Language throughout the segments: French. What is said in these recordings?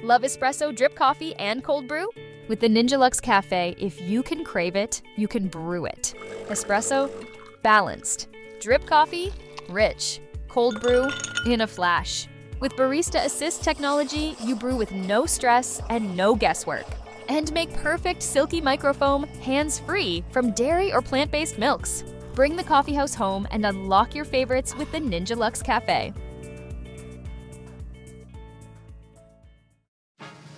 Love espresso, drip coffee, and cold brew? With the Ninja Luxe Cafe, if you can crave it, you can brew it. Espresso, balanced. Drip coffee, rich. Cold brew, in a flash. With Barista Assist technology, you brew with no stress and no guesswork. And make perfect silky microfoam hands-free from dairy or plant-based milks. Bring the coffeehouse home and unlock your favorites with the Ninja Luxe Cafe.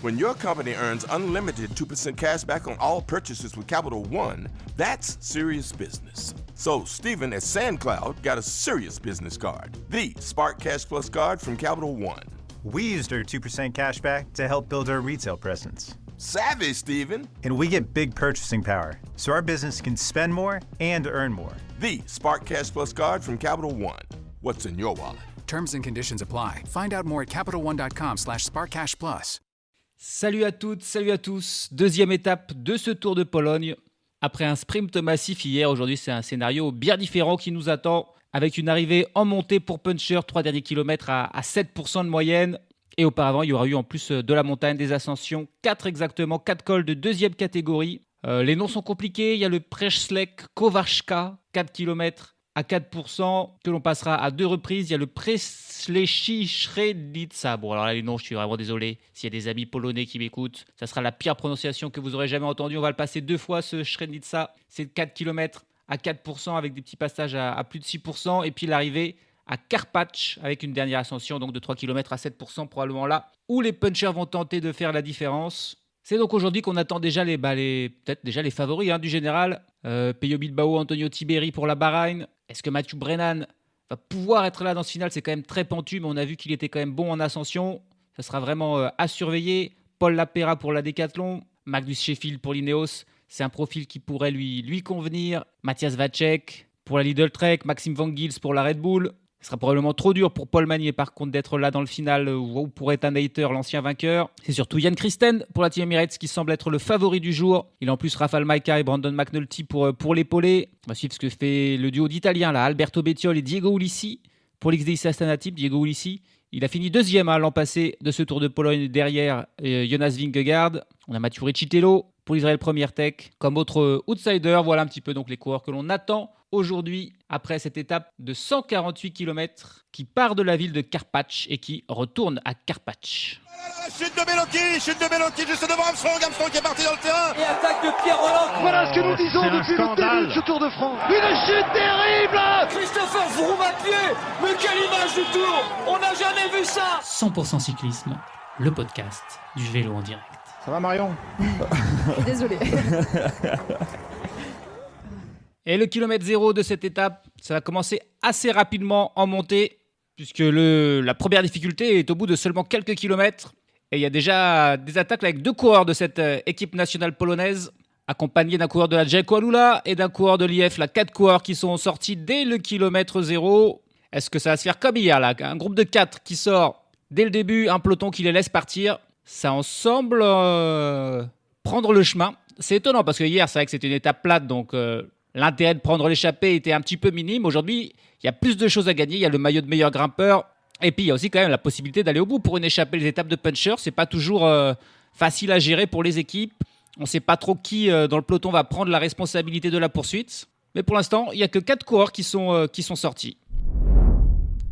When your company earns unlimited 2% cash back on all purchases with Capital One, that's serious business. So Stephen at SandCloud got a serious business card, the Spark Cash Plus card from Capital One. We used our 2% cash back to help build our retail presence. Savvy, Stephen. And we get big purchasing power, so our business can spend more and earn more. The Spark Cash Plus card from Capital One. What's in your wallet? Terms and conditions apply. Find out more at CapitalOne.com/SparkCashPlus. Salut à toutes, salut à tous. Deuxième étape de ce Tour de Pologne. Après un sprint massif hier, aujourd'hui c'est un scénario bien différent qui nous attend. Avec une arrivée en montée pour Puncher, 3 derniers kilomètres à 7% de moyenne. Et auparavant, il y aura eu en plus de la montagne, des ascensions, 4 exactement, 4 cols de deuxième catégorie. Les noms sont compliqués, il y a le Prześlek Kowarska, 4 km à 4%, que l'on passera à 2 reprises. Il y a le Prześleci Średnica. Bon, alors là, les noms, je suis vraiment désolé. S'il y a des amis polonais qui m'écoutent, ça sera la pire prononciation que vous aurez jamais entendue. On va le passer 2 fois, ce Średnica. C'est 4 km à 4% avec des petits passages à plus de 6%. Et puis l'arrivée à Karpacz avec une dernière ascension donc de 3 km à 7%, probablement là où les punchers vont tenter de faire la différence. C'est donc aujourd'hui qu'on attend déjà peut-être déjà les favoris du général. Peyo Bilbao, Antonio Tiberi pour la Bahreïn. Est-ce que Mathieu Brennan va pouvoir être là dans ce final? C'est quand même très pentu, mais on a vu qu'il était quand même bon en ascension. Ça sera vraiment à surveiller. Paul Lapera pour la Décathlon. Magnus Sheffield pour l'Ineos. C'est un profil qui pourrait lui convenir. Matthias Vacek pour la Lidl Trek. Maxime Van Gils pour la Red Bull. Ce sera probablement trop dur pour Paul Magnier, par contre, d'être là dans le final ou pour Ethan Hayter, l'ancien vainqueur. C'est surtout Jan Christen pour la Team Emirates qui semble être le favori du jour. Il a en plus Rafał Majka et Brandon McNulty pour l'épauler. On va suivre ce que fait le duo d'Italiens, là, Alberto Bettiol et Diego Ulissi. Pour l'XDX Astana Team, Diego Ulissi, il a fini deuxième l'an passé de ce Tour de Pologne derrière Jonas Vingegaard. On a Mathieu Riccitello pour l'Israël Premier Tech comme autre outsider. Voilà un petit peu donc les coureurs que l'on attend aujourd'hui, après cette étape de 148 km qui part de la ville de Karpacz et qui retourne à Karpacz. Chute de Bellocchi juste devant Armstrong qui est parti dans le terrain. Et attaque de Pierre Roland. Voilà ce que nous disons depuis le début de ce Tour de France. Une chute terrible. Christopher Froome à pied. Mais quelle image du Tour. On n'a jamais vu ça. 100% cyclisme, le podcast du vélo en direct. Ça va Marion? Désolé. Et le kilomètre 0 de cette étape, ça va commencer assez rapidement en montée, puisque la première difficulté est au bout de seulement quelques kilomètres. Et il y a déjà des attaques avec 2 coureurs de cette équipe nationale polonaise, accompagnés d'un coureur de la Jayco Alula et d'un coureur de l'IF. 4 coureurs qui sont sortis dès le kilomètre 0. Est-ce que ça va se faire comme hier là? Un groupe de 4 qui sort dès le début, un peloton qui les laisse partir. Ça en semble prendre le chemin. C'est étonnant parce que hier, c'est vrai que c'était une étape plate, donc l'intérêt de prendre l'échappée était un petit peu minime. Aujourd'hui, il y a plus de choses à gagner. Il y a le maillot de meilleur grimpeur. Et puis, il y a aussi quand même la possibilité d'aller au bout. Pour une échappée, les étapes de puncher, c'est pas toujours facile à gérer pour les équipes. On ne sait pas trop qui dans le peloton va prendre la responsabilité de la poursuite. Mais pour l'instant, il n'y a que 4 coureurs qui sont sortis.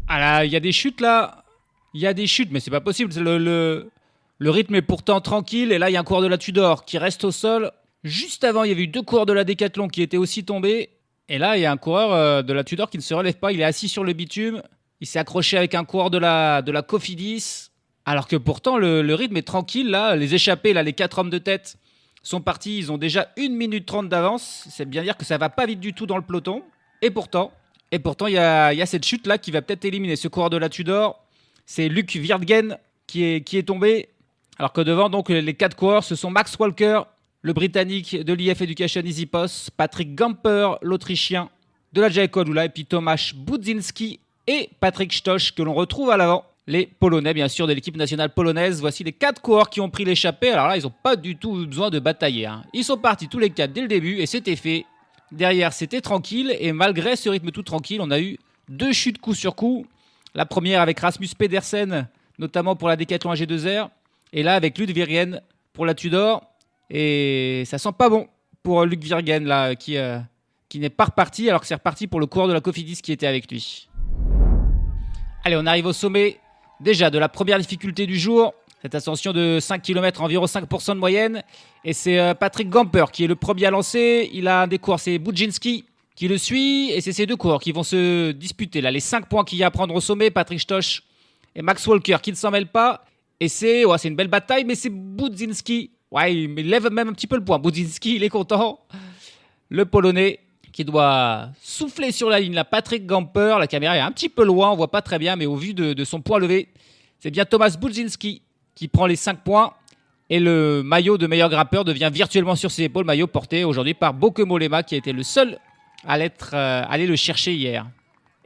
Ah là, il y a des chutes là. Il y a des chutes, mais c'est pas possible. Le rythme est pourtant tranquille. Et là, il y a un coureur de la Tudor qui reste au sol. Juste avant, il y avait eu 2 coureurs de la Décathlon qui étaient aussi tombés. Et là, il y a un coureur de la Tudor qui ne se relève pas. Il est assis sur le bitume. Il s'est accroché avec un coureur de la Cofidis. Alors que pourtant, le rythme est tranquille. Là, les échappés, là, les 4 hommes de tête sont partis. Ils ont déjà 1 minute 30 d'avance. C'est bien dire que ça va pas vite du tout dans le peloton. Et pourtant, il y a cette chute-là qui va peut-être éliminer ce coureur de la Tudor. C'est Luc Wierdgen qui est tombé. Alors que devant, donc, les 4 coureurs, ce sont Max Walker, le Britannique de l'IF Education EasyPost, Patrick Gamper, l'Autrichien de la Jayco Alula, et puis Tomasz Budzinski et Patrick Stoch que l'on retrouve à l'avant. Les Polonais, bien sûr, de l'équipe nationale polonaise. Voici les 4 coureurs qui ont pris l'échappée. Alors là, ils n'ont pas du tout besoin de batailler. Ils sont partis tous les 4 dès le début et c'était fait. Derrière, c'était tranquille. Et malgré ce rythme tout tranquille, on a eu 2 chutes coup sur coup. La première avec Rasmus Pedersen, notamment pour la Décathlon AG2R. Et là, avec Luc Virgen pour la Tudor. Et ça sent pas bon pour Luc Virgen, là, qui n'est pas reparti, alors que c'est reparti pour le coureur de la Cofidis qui était avec lui. Allez, on arrive au sommet déjà de la première difficulté du jour. Cette ascension de 5 km, environ 5% de moyenne. Et c'est Patrick Gamper qui est le premier à lancer. Il a un des coureurs, c'est Budzinski qui le suit. Et c'est ces deux coureurs qui vont se disputer. Là, les 5 points qu'il y a à prendre au sommet, Patrick Stoch et Max Walker qui ne s'en mêlent pas. Et c'est une belle bataille, mais c'est Budzinski. Ouais, il lève même un petit peu le point. Budzinski, il est content. Le Polonais qui doit souffler sur la ligne. Là, Patrick Gamper, la caméra est un petit peu loin, on voit pas très bien, mais au vu de son poids levé, c'est bien Thomas Budzinski qui prend les 5 points. Et le maillot de meilleur grimpeur devient virtuellement sur ses épaules, maillot porté aujourd'hui par Bauke Mollema qui a été le seul à aller le chercher hier.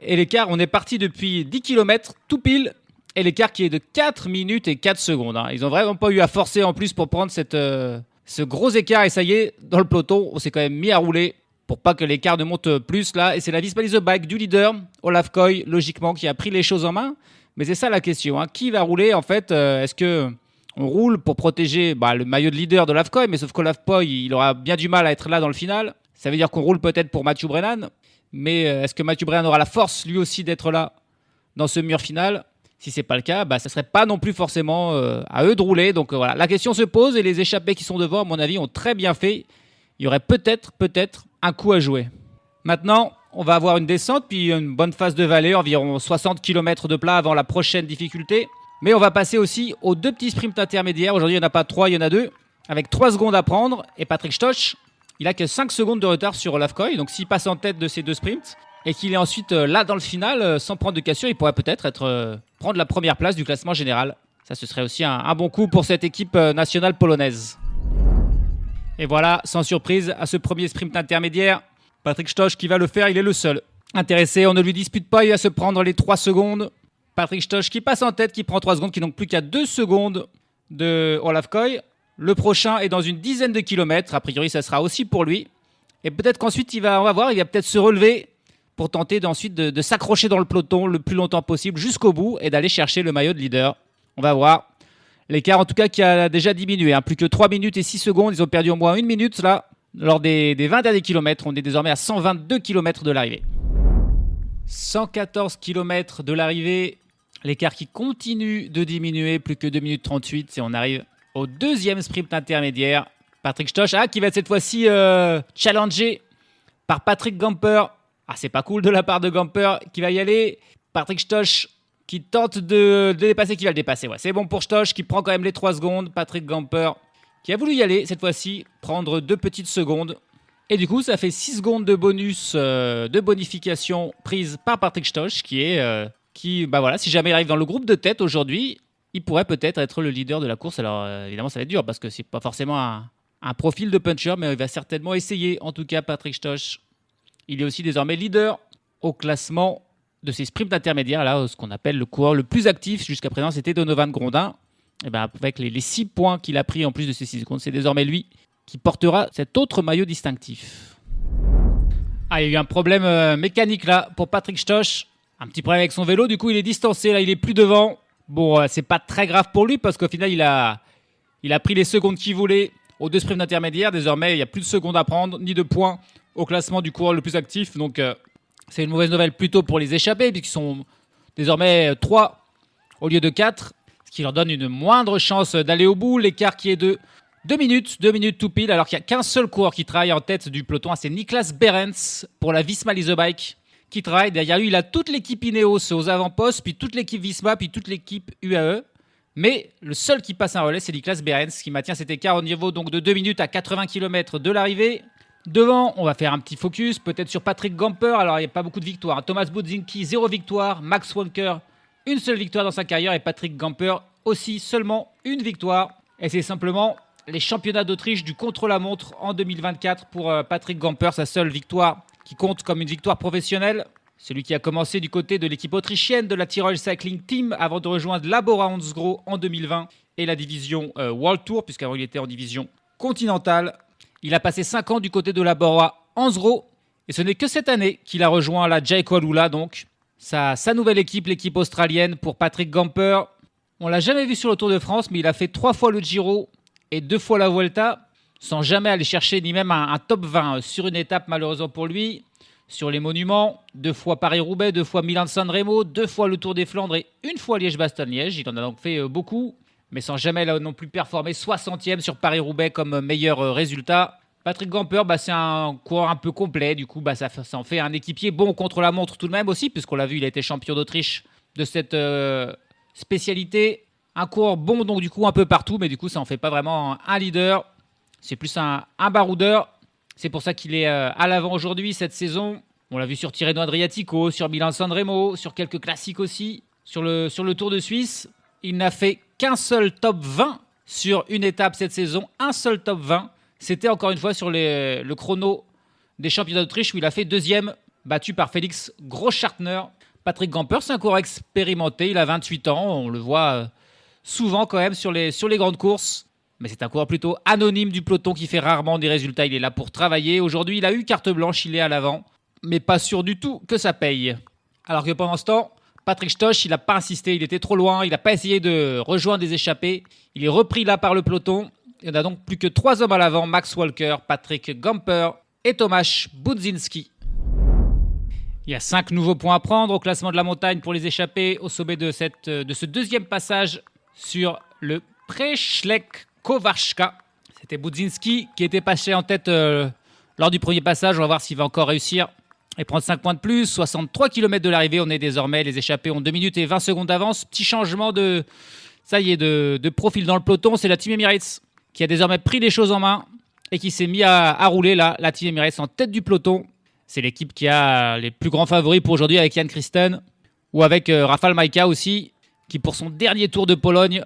Et l'écart, on est parti depuis 10 km tout pile. Et l'écart qui est de 4 minutes et 4 secondes. Ils n'ont vraiment pas eu à forcer en plus pour prendre ce gros écart. Et ça y est, dans le peloton, on s'est quand même mis à rouler pour pas que l'écart ne monte plus là. Et c'est la Visma Leasebike du leader, Olaf Koy, logiquement, qui a pris les choses en main. Mais c'est ça la question. Qui va rouler en fait? Est-ce que on roule pour protéger le maillot de leader d'Olaf Koy? Mais sauf qu'Olaf Koy, il aura bien du mal à être là dans le final. Ça veut dire qu'on roule peut-être pour Mathieu Brennan. Mais est-ce que Mathieu Brennan aura la force lui aussi d'être là dans ce mur final? Si c'est pas le cas, ça serait pas non plus forcément à eux de rouler. Donc voilà, la question se pose et les échappés qui sont devant, à mon avis, ont très bien fait. Il y aurait peut-être un coup à jouer. Maintenant, on va avoir une descente, puis une bonne phase de vallée, environ 60 km de plat avant la prochaine difficulté. Mais on va passer aussi aux 2 petits sprints intermédiaires. Aujourd'hui, il n'y en a pas 3, il y en a 2, avec 3 secondes à prendre. Et Patrick Stoch, il a que 5 secondes de retard sur Olaf Koy. Donc s'il passe en tête de ces 2 sprints, et qu'il est ensuite là dans le final, sans prendre de cassure, il pourrait peut-être prendre la première place du classement général. Ça, ce serait aussi un bon coup pour cette équipe nationale polonaise. Et voilà, sans surprise, à ce premier sprint intermédiaire, Patrick Stoch qui va le faire, il est le seul intéressé. On ne lui dispute pas, il va se prendre les 3 secondes. Patrick Stoch qui passe en tête, qui prend 3 secondes, qui n'ont plus qu'à 2 secondes de Olaf Koy. Le prochain est dans une dizaine de kilomètres. A priori, ça sera aussi pour lui. Et peut-être qu'ensuite, on va voir, il va peut-être se relever pour tenter ensuite de s'accrocher dans le peloton le plus longtemps possible jusqu'au bout et d'aller chercher le maillot de leader. On va voir. L'écart en tout cas qui a déjà diminué. Plus que 3 minutes et 6 secondes. Ils ont perdu au moins 1 minute là lors des 20 derniers kilomètres. On est désormais à 122 km de l'arrivée. 114 km de l'arrivée. L'écart qui continue de diminuer. Plus que 2 minutes 38. Et on arrive au deuxième sprint intermédiaire. Patrick Stoch qui va être cette fois-ci challengé par Patrick Gamper. C'est pas cool de la part de Gamper qui va y aller. Patrick Stoch qui tente de dépasser, qui va le dépasser. Ouais, c'est bon pour Stoch qui prend quand même les 3 secondes. Patrick Gamper qui a voulu y aller cette fois-ci, prendre 2 petites secondes. Et du coup, ça fait 6 secondes de bonus de bonification prise par Patrick Stoch qui, si jamais il arrive dans le groupe de tête aujourd'hui, il pourrait peut-être être le leader de la course. Alors évidemment, ça va être dur parce que c'est pas forcément un profil de puncher, mais il va certainement essayer. En tout cas, Patrick Stoch. Il est aussi désormais leader au classement de ces sprints intermédiaires, là, ce qu'on appelle le coureur le plus actif. Jusqu'à présent, c'était Donovan Grondin. Et avec les 6 points qu'il a pris en plus de ces 6 secondes, c'est désormais lui qui portera cet autre maillot distinctif. Il y a eu un problème mécanique là pour Patrick Stoch. Un petit problème avec son vélo, du coup il est distancé, là il est plus devant. Bon, c'est pas très grave pour lui parce qu'au final il a pris les secondes qu'il voulait aux 2 sprints intermédiaires. Désormais, il n'y a plus de secondes à prendre, ni de points au classement du coureur le plus actif. Donc, c'est une mauvaise nouvelle plutôt pour les échappés, puisqu'ils sont désormais 3 au lieu de 4, ce qui leur donne une moindre chance d'aller au bout. L'écart qui est de 2 minutes tout pile, alors qu'il n'y a qu'un seul coureur qui travaille en tête du peloton. C'est Niklas Behrens pour la Visma Leasebike qui travaille. Derrière lui, il a toute l'équipe Ineos aux avant-postes, puis toute l'équipe Visma, puis toute l'équipe UAE. Mais le seul qui passe un relais, c'est Niklas Behrens qui maintient cet écart au niveau donc, de 2 minutes à 80 km de l'arrivée. Devant, on va faire un petit focus, peut-être sur Patrick Gamper. Alors, il n'y a pas beaucoup de victoires. Thomas Budzinski, 0 victoire. Max Walker, 1 seule victoire dans sa carrière. Et Patrick Gamper, aussi seulement 1 victoire. Et c'est simplement les championnats d'Autriche du contre-la-montre en 2024 pour Patrick Gamper. Sa seule victoire qui compte comme une victoire professionnelle. Celui qui a commencé du côté de l'équipe autrichienne de la Tyrol Cycling Team avant de rejoindre la Bora Hansgrohe en 2020 et la division World Tour, puisqu'avant il était en division continentale. Il a passé 5 ans du côté de la Bora Hansgrohe et ce n'est que cette année qu'il a rejoint la Jayco Alula, donc sa nouvelle équipe, l'équipe australienne pour Patrick Gamper. On l'a jamais vu sur le Tour de France, mais il a fait 3 fois le Giro et 2 fois la Vuelta, sans jamais aller chercher ni même un top 20 sur une étape, malheureusement pour lui. Sur les monuments, 2 fois Paris-Roubaix, 2 fois Milan-San Remo, 2 fois le Tour des Flandres et 1 fois Liège-Bastogne-Liège. Il en a donc fait beaucoup, mais sans jamais là, non plus performer 60e sur Paris-Roubaix comme meilleur résultat. Patrick Gamper, c'est un coureur un peu complet, du coup ça en fait un équipier bon contre la montre tout de même aussi, puisqu'on l'a vu, il a été champion d'Autriche de cette spécialité. Un coureur bon donc du coup un peu partout, mais du coup ça en fait pas vraiment un leader, c'est plus un baroudeur. C'est pour ça qu'il est à l'avant aujourd'hui cette saison. On l'a vu sur Tirreno Adriatico, sur Milan-San Remo, sur quelques classiques aussi. Sur le Tour de Suisse, il n'a fait qu'un seul top 20 sur une étape cette saison. Un seul top 20. C'était encore une fois sur le chrono des championnats d'Autriche où il a fait 2e, battu par Félix Großschartner. Patrick Gamper, c'est un coureur expérimenté. Il a 28 ans. On le voit souvent quand même sur les grandes courses. Mais c'est un coureur plutôt anonyme du peloton qui fait rarement des résultats. Il est là pour travailler. Aujourd'hui, il a eu carte blanche, il est à l'avant. Mais pas sûr du tout que ça paye. Alors que pendant ce temps, Patrick Stoch, il n'a pas insisté. Il était trop loin. Il n'a pas essayé de rejoindre des échappés. Il est repris là par le peloton. Il y en a donc plus que 3 hommes à l'avant. Max Walker, Patrick Gamper et Tomasz Budzinski. Il y a 5 nouveaux points à prendre au classement de la montagne pour les échappés au sommet de ce deuxième passage sur le Przełęcz Kowarska. C'était Budzinski qui était passé en tête lors du premier passage. On va voir s'il va encore réussir et prendre 5 points de plus. 63 km de l'arrivée. On est désormais, les échappés ont 2 minutes et 20 secondes d'avance. Petit changement de profil dans le peloton. C'est la Team Emirates qui a désormais pris les choses en main et qui s'est mis à rouler là. La Team Emirates en tête du peloton. C'est l'équipe qui a les plus grands favoris pour aujourd'hui avec Jan Christen ou avec Rafał Majka aussi, qui pour son dernier Tour de Pologne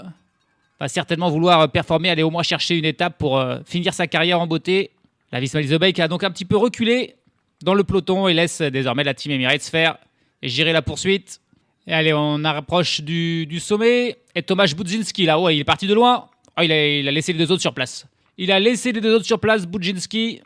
va certainement vouloir performer, aller au moins chercher une étape pour finir sa carrière en beauté. La Visma Lease a donc un petit peu reculé dans le peloton et laisse désormais la Team Emirates faire et gérer la poursuite. Et allez, on approche du sommet. Et Tomasz Budzinski, là-haut, il est parti de loin. Oh, il a laissé les 2 autres sur place. Budzinski.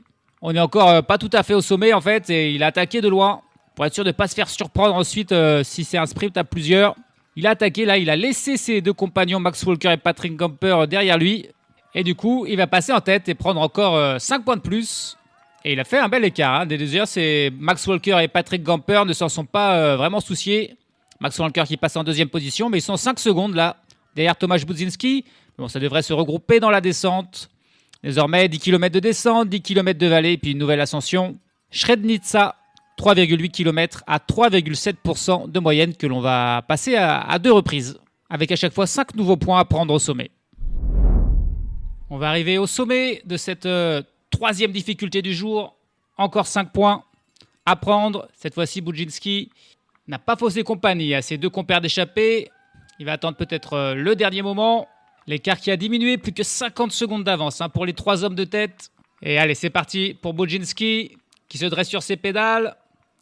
On n'est encore pas tout à fait au sommet, en fait. Et il a attaqué de loin pour être sûr de ne pas se faire surprendre ensuite si c'est un sprint à plusieurs. Il a attaqué, là, il a laissé ses 2 compagnons, Max Walker et Patrick Gamper, derrière lui. Et du coup, il va passer en tête et prendre encore 5 points de plus. Et il a fait un bel écart. Des 2 heures, c'est Max Walker et Patrick Gamper ne s'en sont pas vraiment souciés. Max Walker qui passe en 2e position, mais ils sont 5 secondes là, derrière Tomasz Budzinski. Bon, ça devrait se regrouper dans la descente. Désormais, 10 km de descente, 10 km de vallée, puis une nouvelle ascension. Srebrenica, 3,8 km à 3,7% de moyenne que l'on va passer à 2 reprises, avec à chaque fois 5 nouveaux points à prendre au sommet. On va arriver au sommet de cette 3e difficulté du jour. Encore 5 points à prendre. Cette fois-ci, Budzinski n'a pas faussé compagnie à ses 2 compères d'échappée. Il va attendre peut-être le dernier moment. L'écart qui a diminué, plus que 50 secondes d'avance pour les 3 hommes de tête. Et allez, c'est parti pour Budzinski qui se dresse sur ses pédales.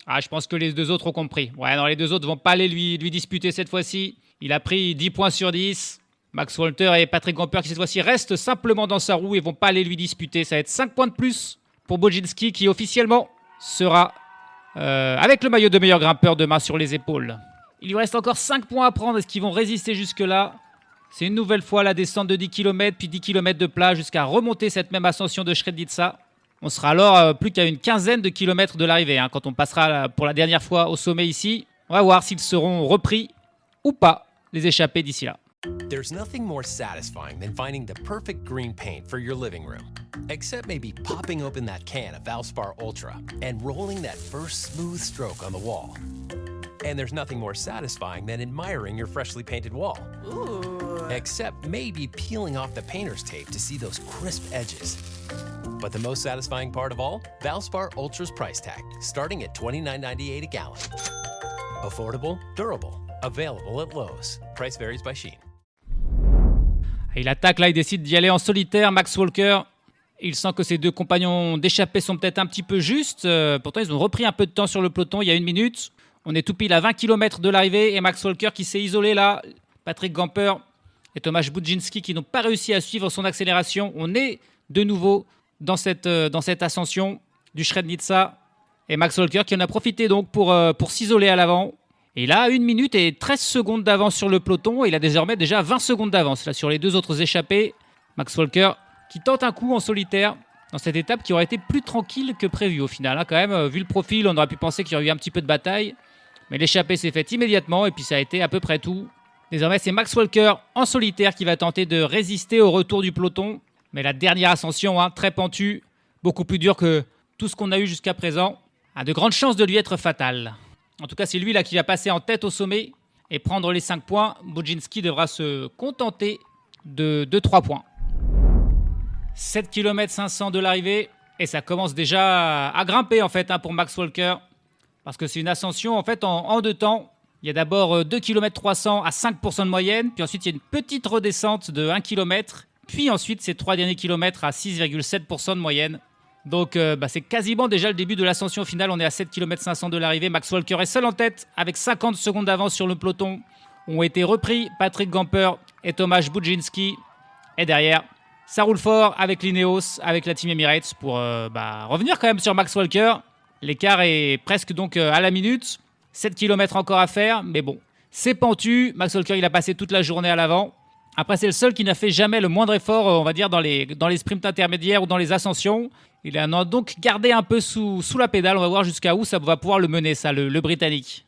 Je pense que les 2 autres ont compris. Ouais, non, les 2 autres vont pas aller lui disputer cette fois-ci. Il a pris 10 points sur 10. Max Walter et Patrick Gamper qui cette fois-ci restent simplement dans sa roue et vont pas aller lui disputer. Ça va être 5 points de plus pour Budzinski qui officiellement sera avec le maillot de meilleur grimpeur demain sur les épaules. Il lui reste encore 5 points à prendre. Est-ce qu'ils vont résister jusque-là ? C'est une nouvelle fois la descente de 10 km, puis 10 km de plat jusqu'à remonter cette même ascension de Srebrenica. On sera alors plus qu'à une quinzaine de kilomètres de l'arrivée quand on passera pour la dernière fois au sommet ici. On va voir s'ils seront repris ou pas, les échappés d'ici là. There's nothing more satisfying than finding the perfect green paint for your living room. Except maybe popping open that can of Valspar Ultra and rolling that first smooth stroke on the wall. And there's nothing more satisfying than admiring your freshly painted wall. Ooh. Except maybe peeling off the painter's tape to see those crisp edges. But the most satisfying part of all? Valspar Ultra's price tag, starting at $29.98 a gallon. Affordable, durable, available at Lowe's. Price varies by Shein. Il attaque là, il décide d'y aller en solitaire, Max Walker. Il sent que ses 2 compagnons d'échappée sont peut-être un petit peu justes. Pourtant, ils ont repris un peu de temps sur le peloton il y a 1 minute. On est tout pile à 20 km de l'arrivée et Max Walker qui s'est isolé là. Patrick Gamper et Tomasz Budzinski qui n'ont pas réussi à suivre son accélération. On est de nouveau dans cette ascension du Srebrenica. Et Max Walker qui en a profité donc pour s'isoler à l'avant Et il a 1 minute et 13 secondes d'avance sur le peloton. Il a désormais déjà 20 secondes d'avance là, sur les 2 autres échappés. Max Walker qui tente un coup en solitaire dans cette étape qui aurait été plus tranquille que prévu au final. Quand même, vu le profil, on aurait pu penser qu'il y aurait eu un petit peu de bataille. Mais l'échappée s'est faite immédiatement et puis ça a été à peu près tout. Désormais, c'est Max Walker en solitaire qui va tenter de résister au retour du peloton. Mais la dernière ascension, très pentue, beaucoup plus dure que tout ce qu'on a eu jusqu'à présent, a de grandes chances de lui être fatale. En tout cas, c'est lui là qui va passer en tête au sommet et prendre les 5 points. Budzinski devra se contenter de 3 points. 7 km 500 de l'arrivée et ça commence déjà à grimper en fait pour Max Walker. Parce que c'est une ascension en fait en 2 temps. Il y a d'abord 2 km 300 à 5% de moyenne, puis ensuite il y a une petite redescente de 1 km, puis ensuite ces 3 derniers kilomètres à 6,7% de moyenne. Donc c'est quasiment déjà le début de l'ascension finale. On est à 7 km 500 de l'arrivée. Max Walker est seul en tête avec 50 secondes d'avance sur le peloton. Ont été repris Patrick Gamper et Tomasz Budzinski. Et derrière, ça roule fort avec l'Ineos, avec la Team Emirates pour revenir quand même sur Max Walker. L'écart est presque donc à la minute. 7 km encore à faire, mais bon, c'est pentu. Max Walker, il a passé toute la journée à l'avant. Après, c'est le seul qui n'a fait jamais le moindre effort, on va dire, dans les sprints intermédiaires ou dans les ascensions. Il en a donc gardé un peu sous la pédale. On va voir jusqu'à où ça va pouvoir le mener, ça, le Britannique.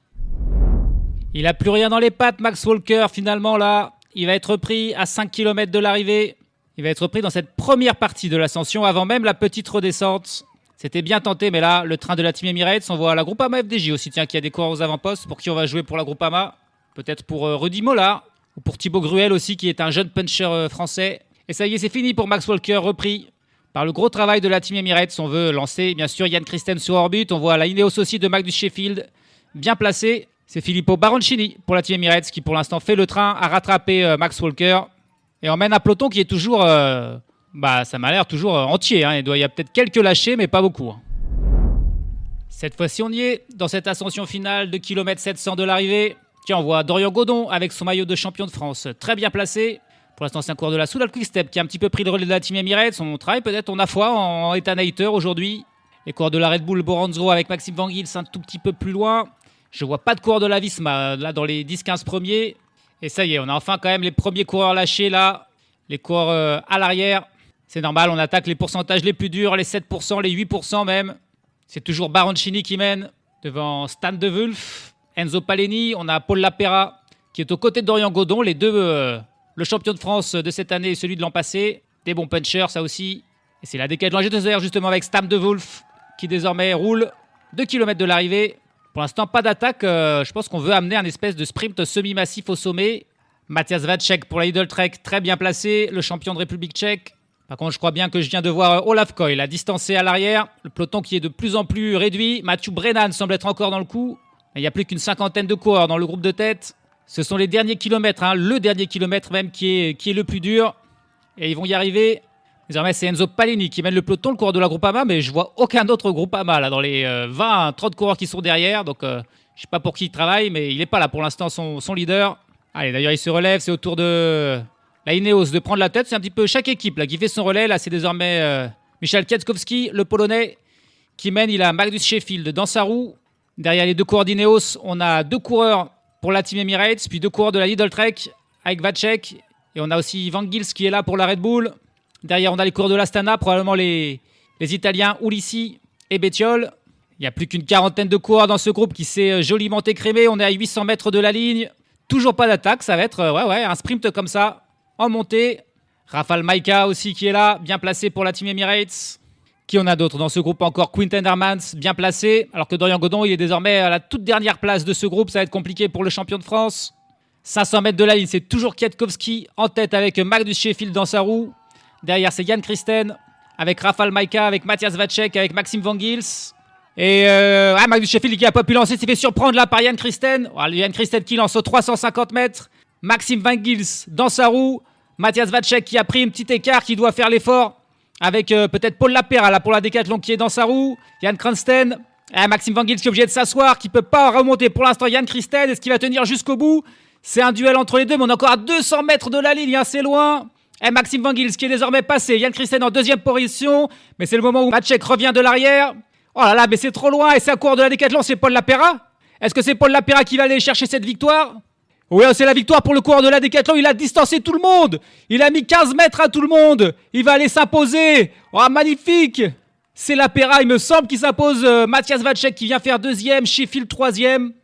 Il n'a plus rien dans les pattes, Max Walker, finalement, là. Il va être repris à 5 km de l'arrivée. Il va être repris dans cette première partie de l'ascension, avant même la petite redescente. C'était bien tenté, mais là, le train de la Team Emirates, on voit la Groupama FDJ aussi, tiens, qui a des coureurs aux avant-postes. Pour qui on va jouer pour la Groupama? Peut-être pour Rudy Mola, ou pour Thibaut Gruel aussi, qui est un jeune puncher français. Et ça y est, c'est fini pour Max Walker, repris par le gros travail de la Team Emirates. On veut lancer, bien sûr, Jan Christen sur orbite. On voit la Ineos aussi de Magnus Sheffield, bien placé. C'est Filippo Baroncini pour la Team Emirates, qui pour l'instant fait le train à rattraper Max Walker. Et emmène un peloton qui est toujours... ça m'a l'air toujours entier. Il y a peut-être quelques lâchés, mais pas beaucoup. Cette fois-ci, on y est, dans cette ascension finale de km 700 de l'arrivée. Tiens, on voit Dorian Godon avec son maillot de champion de France, très bien placé. Pour l'instant, c'est un coureur de la Soudal Quick-Step qui a un petit peu pris le relais de la Team Emirates. On travaille peut-être, on a foi en Ethan Hayter aujourd'hui. Les coureurs de la Red Bull Boranzo avec Maxime Van Gils un tout petit peu plus loin. Je vois pas de coureurs de la Visma là dans les 10-15 premiers. Et ça y est, on a enfin quand même les premiers coureurs lâchés là. Les coureurs à l'arrière. C'est normal, on attaque les pourcentages les plus durs, les 7%, les 8% même. C'est toujours Baroncini qui mène devant Stan De Wulf, Enzo Paleni. On a Paul Lapera qui est aux côtés de Dorian Godon. Les deux, le champion de France de cette année et celui de l'an passé. Des bons punchers, ça aussi. Et c'est la décathlon G2R justement avec Stan De Wulf qui désormais roule 2 km de l'arrivée. Pour l'instant, pas d'attaque. Je pense qu'on veut amener un espèce de sprint semi-massif au sommet. Matthias Vacek pour la Lidl Trek, très bien placé. Le champion de République tchèque. Par contre, je crois bien que je viens de voir Olaf Koy, la distancé à l'arrière. Le peloton qui est de plus en plus réduit. Mathieu Brennan semble être encore dans le coup. Il n'y a plus qu'une 50aine de coureurs dans le groupe de tête. Ce sont les derniers kilomètres, le dernier kilomètre même qui est le plus dur. Et ils vont y arriver. Désormais, c'est Enzo Paleni qui mène le peloton, le coureur de la Groupama, mais je vois aucun autre Groupama là, dans les 20-30 coureurs qui sont derrière. Donc, je ne sais pas pour qui il travaille, mais il n'est pas là pour l'instant, son leader. Allez, d'ailleurs, il se relève. C'est au tour de la Ineos de prendre la tête. C'est un petit peu chaque équipe là, qui fait son relais. Là, c'est désormais Michal Kwiatkowski, le Polonais, qui mène. Il a Magnus Sheffield dans sa roue. Derrière les deux coureurs d'Ineos, on a 2 coureurs pour la Team Emirates, puis 2 coureurs de la Lidl Trek avec Vacek. Et on a aussi Van Gils qui est là pour la Red Bull. Derrière, on a les coureurs de l'Astana, probablement les Italiens Ulissi et Bettiol. Il n'y a plus qu'une 40aine de coureurs dans ce groupe qui s'est joliment écrémé. On est à 800 mètres de la ligne. Toujours pas d'attaque, ça va être un sprint comme ça, en montée. Rafał Majka aussi qui est là, bien placé pour la Team Emirates. Qui on a d'autres dans ce groupe encore? Quinten Hermans, bien placé. Alors que Dorian Godon, il est désormais à la toute dernière place de ce groupe. Ça va être compliqué pour le champion de France. 500 mètres de la ligne, c'est toujours Kwiatkowski en tête avec Magnus Sheffield dans sa roue. Derrière, c'est Jan Christen avec Rafał Majka, avec Matthias Vacek, avec Maxime Van Gils. Et Magnus Sheffield qui n'a pas pu lancer, s'est fait surprendre là par Jan Christen. Jan Christen qui lance aux 350 mètres. Maxime Van Gils dans sa roue. Matthias Vacek qui a pris un petit écart, qui doit faire l'effort. Avec peut-être Paul Lapera là pour la décathlon qui est dans sa roue. Jan Christen. Maxime Van Gils qui est obligé de s'asseoir, qui ne peut pas remonter pour l'instant. Jan Christen, est-ce qu'il va tenir jusqu'au bout? C'est un duel entre les deux, mais on est encore à 200 mètres de la ligne, c'est loin. Maxime Van Gils qui est désormais passé. Jan Christen en deuxième position. Mais c'est le moment où Vacek revient de l'arrière. Oh là là, mais c'est trop loin. Et c'est un coureur de la décathlon, c'est Paul Lapera. Est-ce que c'est Paul Lapera qui va aller chercher cette victoire? Oui, c'est la victoire pour le coureur de la Décathlon. Il a distancé tout le monde. Il a mis 15 mètres à tout le monde. Il va aller s'imposer. Oh, magnifique. C'est Lapera, il me semble, qui s'impose. Matthias Vacek qui vient faire deuxième. Sheffield troisième.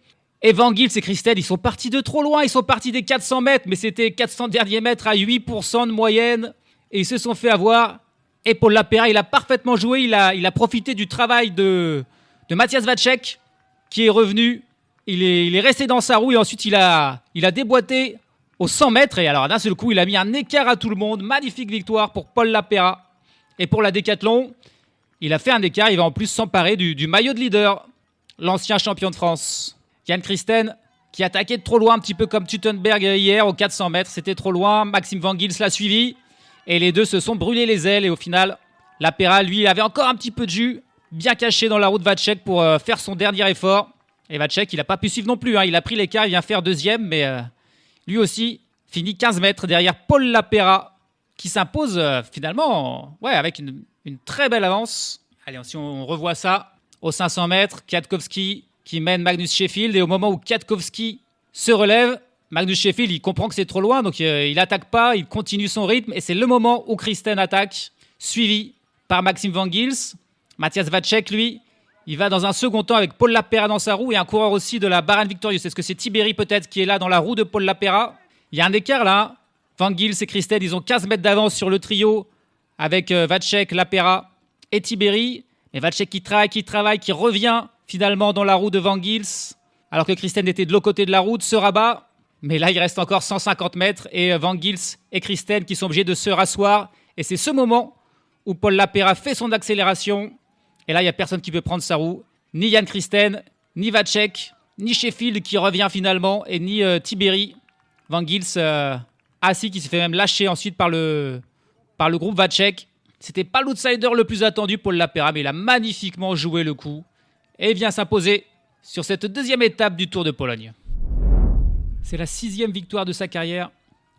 Et Van Gils et Christel, ils sont partis de trop loin. Ils sont partis des 400 mètres. Mais c'était 400 derniers mètres à 8% de moyenne. Et ils se sont fait avoir. Et Paul Lapera, il a parfaitement joué. Il a profité du travail de Matthias Vacek qui est revenu. Il est resté dans sa roue et ensuite il a déboîté aux 100 mètres. Et alors d'un seul coup, il a mis un écart à tout le monde. Magnifique victoire pour Paul Lapera. Et pour la Décathlon, il a fait un écart. Il va en plus s'emparer du maillot de leader, l'ancien champion de France. Jan Christen qui attaquait de trop loin, un petit peu comme Tuttenberg hier aux 400 mètres. C'était trop loin. Maxime Van Gils l'a suivi. Et les deux se sont brûlés les ailes. Et au final, Lapera, lui, il avait encore un petit peu de jus, bien caché dans la roue de Vacek pour faire son dernier effort. Et Vacek, il n'a pas pu suivre non plus. Il a pris l'écart, il vient faire deuxième. Mais lui aussi finit 15 mètres derrière Paul Lapera qui s'impose finalement avec une très belle avance. Allez, si on revoit ça, aux 500 mètres, Kwiatkowski qui mène Magnus Sheffield. Et au moment où Kwiatkowski se relève, Magnus Sheffield, il comprend que c'est trop loin. Donc il n'attaque pas, il continue son rythme. Et c'est le moment où Christen attaque, suivi par Maxime Van Gils. Matthias Vacek, lui, il va dans un second temps avec Paul Lapera dans sa roue et un coureur aussi de la Bahrain Victorious. Est-ce que c'est Tiberi peut-être qui est là dans la roue de Paul Lapera? Il y a un écart là. Van Gils et Christen, ils ont 15 mètres d'avance sur le trio avec Vacek, Lapera et Tiberi. Et Vacek qui travaille, qui revient finalement dans la roue de Van Gils. Alors que Christen était de l'autre côté de la route, se rabat. Mais là, il reste encore 150 mètres et Van Gils et Christen qui sont obligés de se rasseoir. Et c'est ce moment où Paul Lapera fait son accélération. Et là, il n'y a personne qui peut prendre sa roue. Ni Jan Christen, ni Vacek, ni Sheffield qui revient finalement, et ni Tiberi. Van Gils assis qui se fait même lâcher ensuite par le groupe Vacek. C'était pas l'outsider le plus attendu, Paul Lapera, mais il a magnifiquement joué le coup. Et vient s'imposer sur cette deuxième étape du Tour de Pologne. C'est la 6e victoire de sa carrière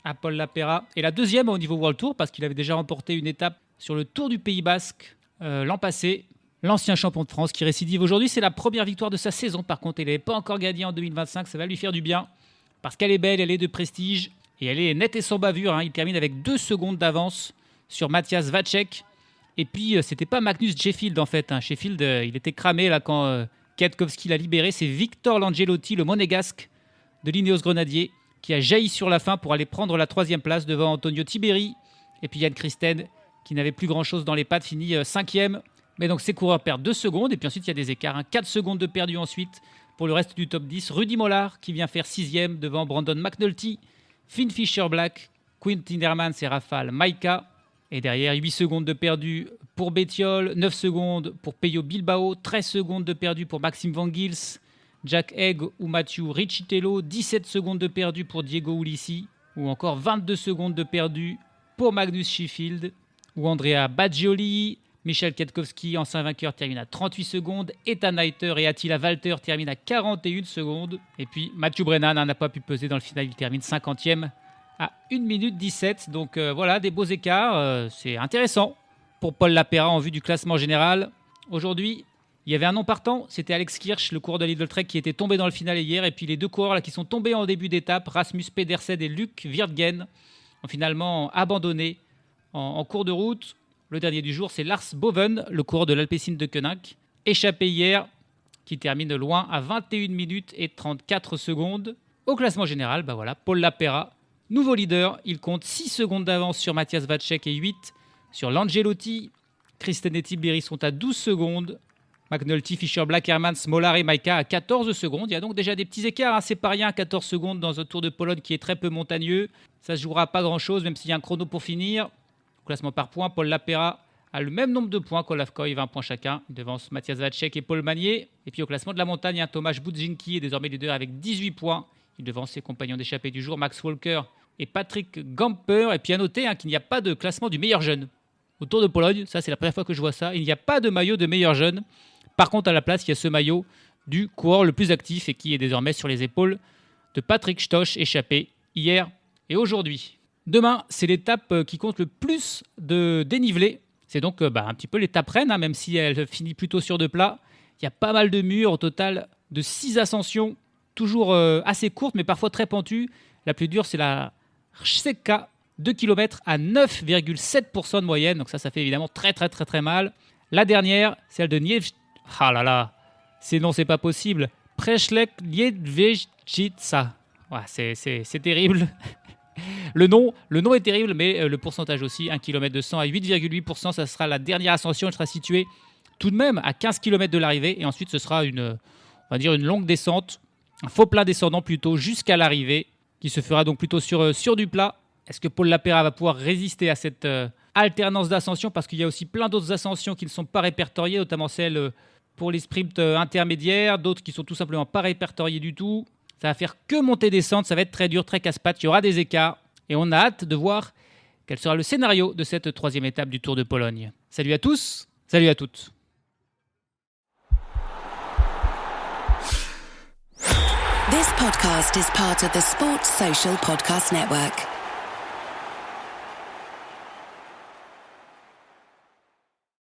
à Paul Lapera. Et la 2e au niveau World Tour, parce qu'il avait déjà remporté une étape sur le Tour du Pays Basque l'an passé. L'ancien champion de France qui récidive aujourd'hui, c'est la première victoire de sa saison. Par contre, il n'avait pas encore gagné en 2025. Ça va lui faire du bien parce qu'elle est belle, elle est de prestige et elle est nette et sans bavure. Il termine avec 2 secondes d'avance sur Matthias Vacek. Et puis, c'était pas Magnus Sheffield en fait. Sheffield, il était cramé là quand Kwiatkowski l'a libéré. C'est Victor Langelotti, le monégasque de l'Ineos Grenadier, qui a jailli sur la fin pour aller prendre la 3e place devant Antonio Tiberi. Et puis Jan Christen, qui n'avait plus grand-chose dans les pattes, finit 5e. Mais donc ces coureurs perdent 2 secondes et puis ensuite il y a des écarts. 4 secondes de perdu ensuite pour le reste du top 10. Rudy Mollard qui vient faire 6e devant Brandon McNulty, Finn Fisher-Black, Quintin Hermans et Rafał Majka. Et derrière 8 secondes de perdu pour Bettiol, 9 secondes pour Peyo Bilbao, 13 secondes de perdu pour Maxime Van Gils, Jack Haig ou Mathieu Riccitello, 17 secondes de perdu pour Diego Ulissi ou encore 22 secondes de perdu pour Magnus Sheffield ou Andrea Baggioli. Michel Kwiatkowski, ancien vainqueur, termine à 38 secondes. Ethan Hayter et Attila Walter terminent à 41 secondes. Et puis Mathieu Brennan n'a pas pu peser dans le final. Il termine 50e à 1 minute 17. Donc voilà, des beaux écarts. C'est intéressant pour Paul Lapera en vue du classement général. Aujourd'hui, il y avait un non partant. C'était Alex Kirch, le coureur de Lidl Trek, qui était tombé dans le final hier. Et puis les 2 coureurs là, qui sont tombés en début d'étape, Rasmus Pedersen et Luc Wirtgen, ont finalement abandonné en cours de route. Le dernier du jour, c'est Lars Boven, le coureur de l'Alpecin de Koenig, échappé hier, qui termine loin à 21 minutes et 34 secondes. Au classement général, Paul Lapera, nouveau leader. Il compte 6 secondes d'avance sur Matthias Vacek et 8 sur Langelotti. Christen et Tiberi sont à 12 secondes. McNulty, Fisher-Black, Hermans, Mollard et Majka à 14 secondes. Il y a donc déjà des petits écarts. C'est pas rien, 14 secondes dans un Tour de Pologne qui est très peu montagneux. Ça se jouera pas grand-chose, même s'il y a un chrono pour finir. Au classement par points, Paul Lapera a le même nombre de points qu'Olafkoy, 20 points chacun. Il devance Matthias Vacek et Paul Magnier. Et puis au classement de la montagne, Tomasz Budzinski est désormais leader avec 18 points. Il devance ses compagnons d'échappée du jour, Max Walker et Patrick Gamper. Et puis à noter qu'il n'y a pas de classement du meilleur jeune. Au Tour de Pologne, ça c'est la première fois que je vois ça, il n'y a pas de maillot de meilleur jeune. Par contre, à la place, il y a ce maillot du coureur le plus actif et qui est désormais sur les épaules de Patrick Stoch, échappé hier et aujourd'hui. Demain, c'est l'étape qui compte le plus de dénivelé. C'est donc un petit peu l'étape reine, même si elle finit plutôt sur 2 plats. Il y a pas mal de murs, au total de 6 ascensions, toujours assez courtes, mais parfois très pentues. La plus dure, c'est la Rseka, 2 km à 9,7% de moyenne. Donc ça fait évidemment très très très très mal. La dernière, celle de Ah là là, c'est pas possible. Prešlek Niedvejčica. Ouais, c'est terrible. Le nom est terrible, mais le pourcentage aussi. 1 km de 100 à 8,8%. Ça sera la dernière ascension. Elle sera située tout de même à 15 km de l'arrivée. Et ensuite, ce sera une longue descente. Un faux plat descendant plutôt jusqu'à l'arrivée, qui se fera donc plutôt sur du plat. Est-ce que Paul Lapeyra va pouvoir résister à cette alternance d'ascension? Parce qu'il y a aussi plein d'autres ascensions qui ne sont pas répertoriées, notamment celles pour les sprints intermédiaires, d'autres qui sont tout simplement pas répertoriées du tout. Ça va faire que monter-descendre, ça va être très dur, très casse-pattes, il y aura des écarts. Et on a hâte de voir quel sera le scénario de cette 3e étape du Tour de Pologne. Salut à tous, salut à toutes. This podcast is part of the Sports Social Podcast Network.